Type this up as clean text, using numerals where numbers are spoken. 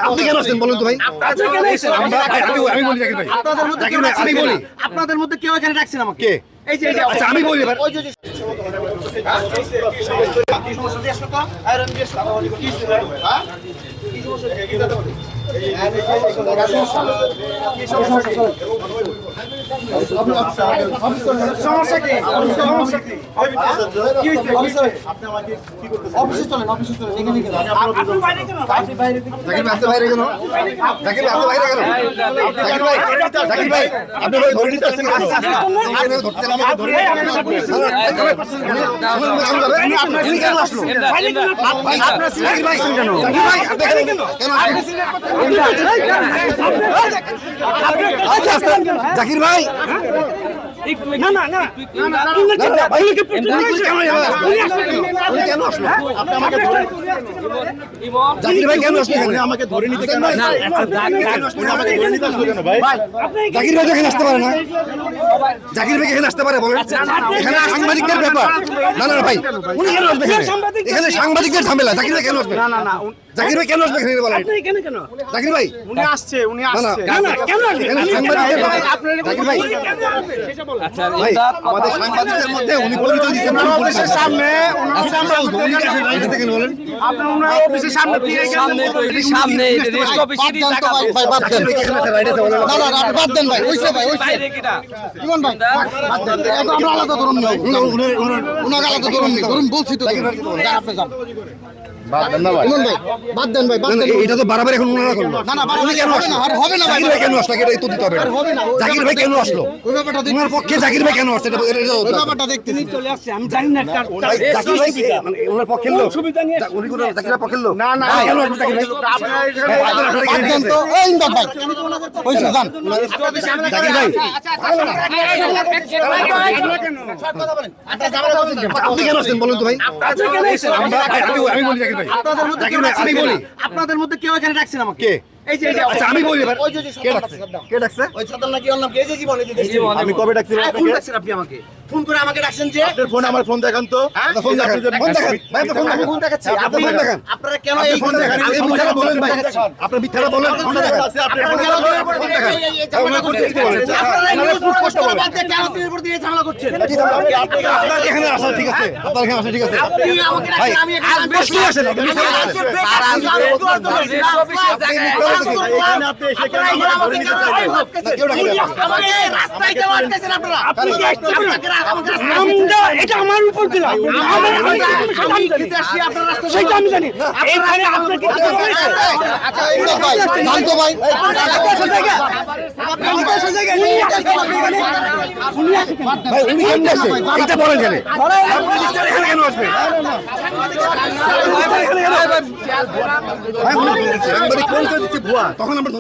আপনি কেন আসছেন বলুন তো ভাই? আমি বলি জাকির ভাই, আমি বলি আপনাদের মধ্যে কেউ এখানে ডাকছেন আমাকে? কে? এই যে আচ্ছা আমি বলি এবার। ওই যে কি সমস্যা দিয়ে আসলো তো? আয়রন দিয়ে আসলো। কি সমস্যা? হ্যাঁ? কি সমস্যা? সমস্যা কি? সমস্যা কি? আপনি আমাকে কি করতেছেন? অফিসে চলেন, অফিসে চলেন। এখানে কেন? আপনি বাইরে কেন? আপনি বাইরে কেন? জাকির ভাই আপনি বাইরে কেন? জাকির ভাই আপনি বাইরে কেন? জাকির ভাই আপনি ভাই ধরে নিতে আসছেন কেন? আপনি ধরতে আমাকে ধরে নিতে আপনি কেন আসলো? আপনার জাকির ভাই কেন? জাকির ভাই আপনি কেন? জাকির ভাই না না না কেন আসলো? আপনি আমাকে ধরে জাকির ভাই কেন আসলো? আমাকে ধরে নিতে কেন? আমাকে ধরে নিতে আসলো কেন ভাই? জাকির ভাই এখানে আসতে পারে না? জাকির ভাই এখানে আসতে পারে বলেন? এখানে সাংবাদিকদের ব্যাপার। না না ভাই উনি কেন আসবে এখানে? সাংবাদিকদের ঝামেলা। জাকির ভাই কেন আসবে? না না না জাকির ভাই কেন আসবে এখানে বলেন? আপনি এখানে কেন? জাকির ভাই উনি আসছে উনি না আসছে না না কেন আসবে? এখানে সাংবাদিকদের ব্যাপার। জাকির ভাই আচ্ছা ভাই আমাদের সাংবাদিকদের মধ্যে উনি পরিচয় দিচ্ছেন অফিসের সামনে বলেন। আপনি ওনার অফিসের সামনে দিয়ে সামনে তো এটি সামনে রেস্ট অফিসেরই জায়গা ভাই বাদ দেন না না না বাদ দেন ভাই ওইসে ভাই ওইসে বাইরে কিটা ইমন ভাই বাদ দেন আমরা আলাদা ধরুন না উনার আলাদা ধরুন না ধরুন বলছি তো যান আপনি যান বাদ দেন না ভাই ইমন ভাই বাদ দেন ভাই বাদ দেন এটা তো বারবার এখন উনারা করলো না না বারবার কেন আসলো? আর হবে না ভাই কেন আসলো? এটা তো দিতে হবে আর হবে না জাকির ভাই কেন আসলো? ওই ব্যাপারটা উনার পক্ষে জাকির ভাই কেন আসছে? এটা ওই ব্যাপারটা দেখতেছি চলে আসছে আমি জানি না জাকির ভাই কি মানে উনার পক্ষের লোক সুবিধা নিয়ে উনি কোন জাকির ভাই পক্ষের লোক না না কেন আসবে জাকির ভাই? বাদ দেন তো এই ইমদাদ ভাই ওইসে যান জাকির ভাই আপনি কেন আসছেন বলুন তো ভাই? আমি বলি জাকির ভাই, আমি বলি আপনাদের মধ্যে কেউ এখানে ডাকছেন আমাকে? কে? এই যে আচ্ছা আমি বলি এবার। ওই যে কে ডাকছে? কে ডাকছে? ওই সাদ্দাম নাকি ওর নাম কি? এই যে জীবন, এই যে দেখছি। আমি কবে ডাকছি ফোন ডাকছেন আপনি আমাকে? ফোন করে আমাকে ডাকছেন যে আপনার ফোন আমার ফোন দেখান তো ফোন দেখান ফোন দেখান ভাই আপনি ফোন আমি দেখান ফোন দেখাচ্ছি। আপনি ফোন দেখান আপনারা কেন আপনি এই ফোন দেখান এই মিথ্যাটা বলেন ভাই আপনি মিথ্যাটা বলেন ফোন দেখান আপনি ফোন দেখান ফোন দেখান ঝামেলা করছেন? আপনারা এই নিউজ কষ্ট বলেন বাদ দিয়ে কেন আপনাদের উপর দিয়ে ঝামেলা করছেন? আপনার এখানে আসা ঠিক আছে আপনার এখানে আসা ঠিক আছে আপনি আমাকে ভাই ডাকছেন, আমি এখানে আসবো। আসলে আসেন আপনি রাস্তায় কেন আটকেছেন আপনারা? এটা আমার উপর দিলাম আমি খেতে আসছি, আপনার রাস্তা সেটা আমি জানি এইখানে আপনার কি আচ্ছা ইমদাদ ভাই জানতো ভাই ভাই উনি কেন আসে এটা বলেন কেন এখানে কেন আসবে ভাই উনি সাংবাদিক পরিচয় দিচ্ছে ভুয়া তখন আমরা